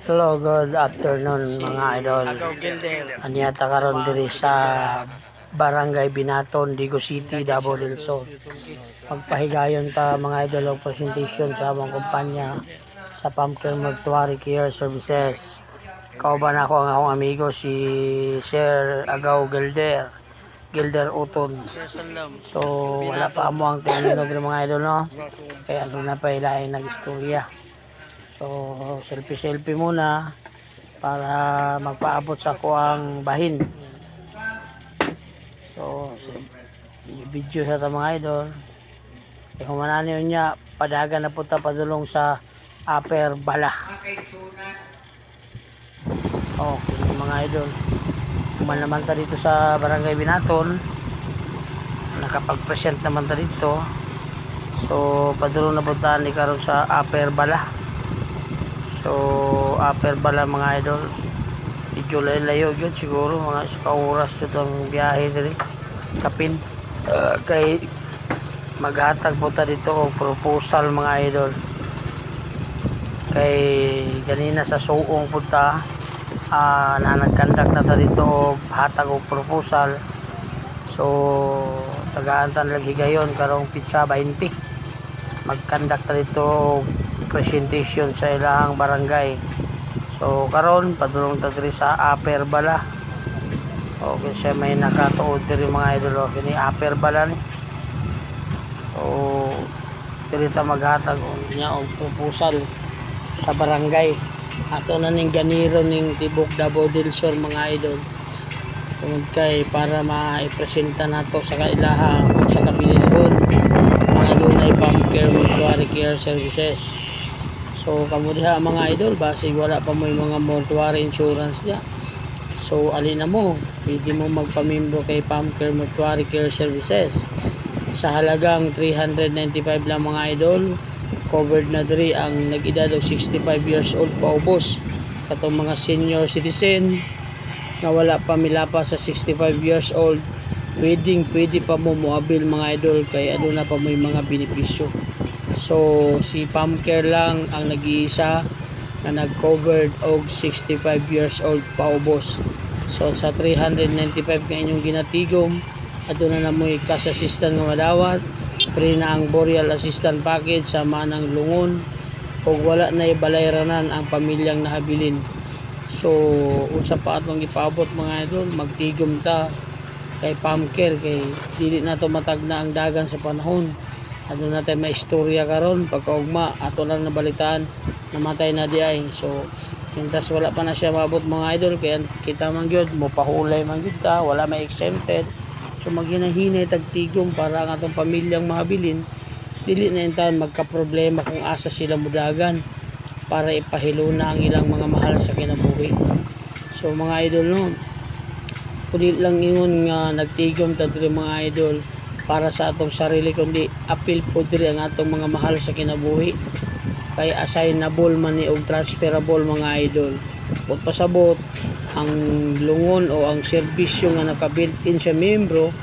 Hello, good afternoon mga idol. Anyata karon diri sa Barangay Binaton, Digo City, Davao del Sur. Magpahigayon ta mga idol og presentation sa among kumpanya sa Pumpkin Mortuary Care Services. Kauban ako ang akong amigo si Sir Agaw Gilder Uton. So wala pa amo ang termino diri mga idol no. Kaya ano na pa ilain nag-istorya. So, selfie muna para magpaabot sa kuang bahin. So, video sa mga idol. E kung manani niya, padagan na punta padulong sa Upper Bala. Oh, mga idol. Kuman naman ta dito sa Barangay Binaton. Nakapag-present naman ta dito. So, padulong na puntahan ni karon sa Upper Bala. So, Upper Bala mga idol. Medyo layo yun siguro. Mga oras yun ang biyahe dito. Kapin. Kay maghatag po ta dito o proposal mga idol. Kay ganina sa suong po ta. Na nagkandak na ta dito o hatag o proposal. So, tagaan-tan lagi gayon. Karong pizza 20. Magkandak ta dito presentation sa ilang barangay. So karon padulong ta diri sa Upper Bala. Okay, siya may nakatuod diri mga idol kini Upper Bala ni. So diri ta maghatag niya og proposal sa barangay. Ato na ning ganiro ning tibok Davao del Sur mga idol. Tungod kay para maipresenta nato sa kailahang sa kabilingon mga dunay Pumpkin Mortuary Care Services. So kamo diha mga idol, basig wala pa mo yung mga mortuary insurance diya. So alin na mo, pwede mo magpamimbro kay Pumpkin Mortuary Care Services. Sa halagang 395 lang mga idol, covered na diri ang nag-edad og 65 years old paubos. Katong mga senior citizen na wala pa milapa sa 65 years old, pwede pa mo moabil mga idol kay ano na pa mo yung mga benepisyo. So si Pumpcare lang ang nag-iisa na nag-covered og 65 years old paubos. So sa 395 nga inyong ginatigom, ato na namoy cash assistant nga madawat, free na ang burial assistant package sa manang lungon ug wala na ibalayranan ang pamilyang nahabilin. So unsa pa atong ipaabot mga idol, magtigom ta kay Pumpcare kay dili na to matagna ang dagan sa panahon. Ano na tayo may istorya karon pagkaugma ato lang nabalitaan namatay na di ay. So mintas wala pa na siya maabot mga idol kaya kita man gyud mo pahulay man gyud ta, wala may exempted. So maghinahinay tagtigom para ang atong pamilyang mahabilin dili na intaon magka-problema kung asa sila mudagan para ipahilo na ang ilang mga mahal sa kinabuhi. So mga idol no, kundi lang ingon nga nagtigom ta diri mga idol para sa atong sarili kundi appeal po diri ang atong mga mahal sa kinabuhi kay assignable man ni og transferable mga idol. Ug pasabot ang lungon o ang serbisyo nga naka-built-in sa membro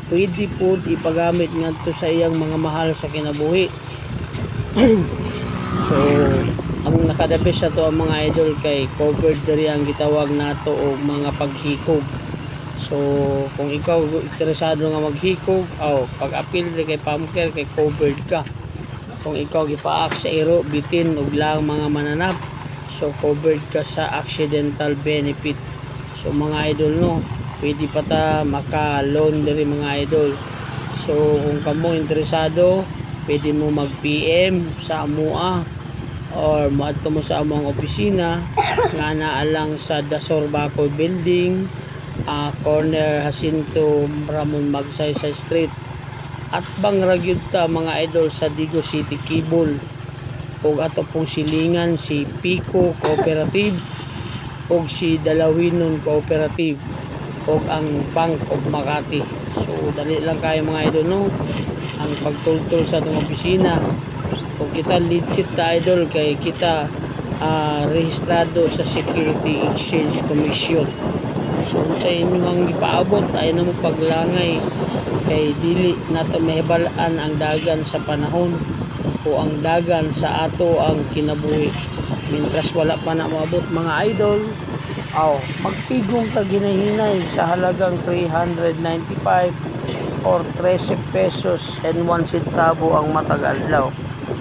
pwede po ipagamit ngadto sa iyang mga mahal sa kinabuhi. So ang nakadabis sa to ang mga idol kay covered diri ang gitawag nato og mga paghikog. So kung ikaw interesado nga maghikog o pag-appeal kay Pumpcare kay covered ka. Kung ikaw gipaak sa iro bitin og lang mga mananap, so covered ka sa accidental benefit. So mga idol no, pwede pa ta maka-loan diri mga idol. So kung kamo interesado, pwede mo mag-PM sa amua or moadto mo sa among opisina nga naa lang sa Dasor Bacol Building, corner Jacinto Ramon Magsaysay Street. At bang ragyud ta mga idol sa Digo City Kibol. Ug ato pong silingan si Pico Cooperative ug si Dalawinon Cooperative ug ang Bank of Makati. So dali lang kayo mga idol no ang pagtultol sa atong opisina. Kung kita legit ta idol kay kita rehistrado sa Security Exchange Commission. So sa inyong ipaabot ay na mo paglangay kay dili nato mahibalaan ang dagan sa panahon o ang dagan sa ato ang kinabuhi. Mintras wala pa na maabot mga idol, magtigong ka ginahinay sa halagang 395 or 13 pesos and 1 centavo ang matag adlaw.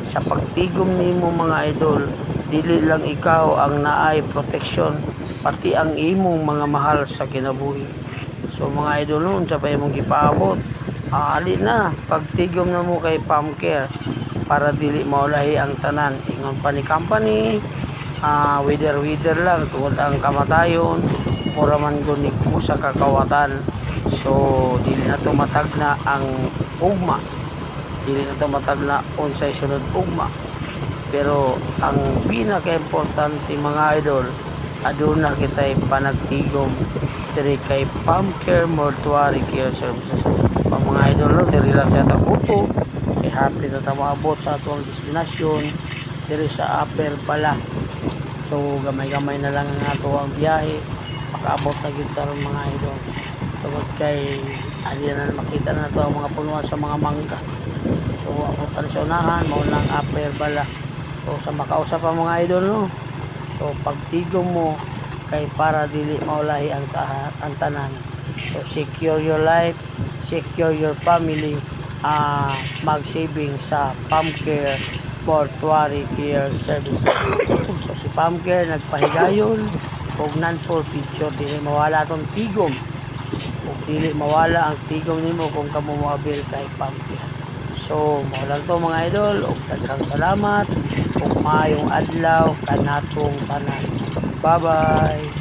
Sa pagtigom nimo mga idol, dili lang ikaw ang naay proteksyon, pati ang imong mga mahal sa kinabuhi. So mga idol, noon sa pa imong gipaabot, ali na pagtigom na mo kay Pamcare para dili maulahi ang tanan. Ingon pa ni company, wither lang tungod ang kamatayon, mura man gunig mo sa kakawatan. So dili na to matag na ang ugma, dili na to matag na unsay sunod ugma. Pero ang pinaka-importante mga idol, aduna kitay panagtigom diri kay Pamcare Mortuary Care Services. Pag mga idol, no, diri lang siya taputo, kay happy na ta maabot sa atong destinasyon diri sa Upper Bala. So gamay-gamay na lang ang ato ang biyahe, makaabot na gyud taron mga idol. Tungod kay ali na makita na to ang mga punuan sa mga mangga. So abot ta sa unahan, mao lang Upper Bala. So sa makausap pa mga idol, no, so pagtigom mo kay para dili maulahi ang tanan. So secure your life, secure your family, mag-saving sa Pamcare Mortuary Care Services. So si Pamcare nagpahigayon og non-for picture, dili mawala tong tigom, ug dili mawala ang tigom nimo kung kamo moabil kay Pamcare. So mao lang to mga idol, ug daghang salamat ug maayong adlaw kanatong tanan. Bye bye.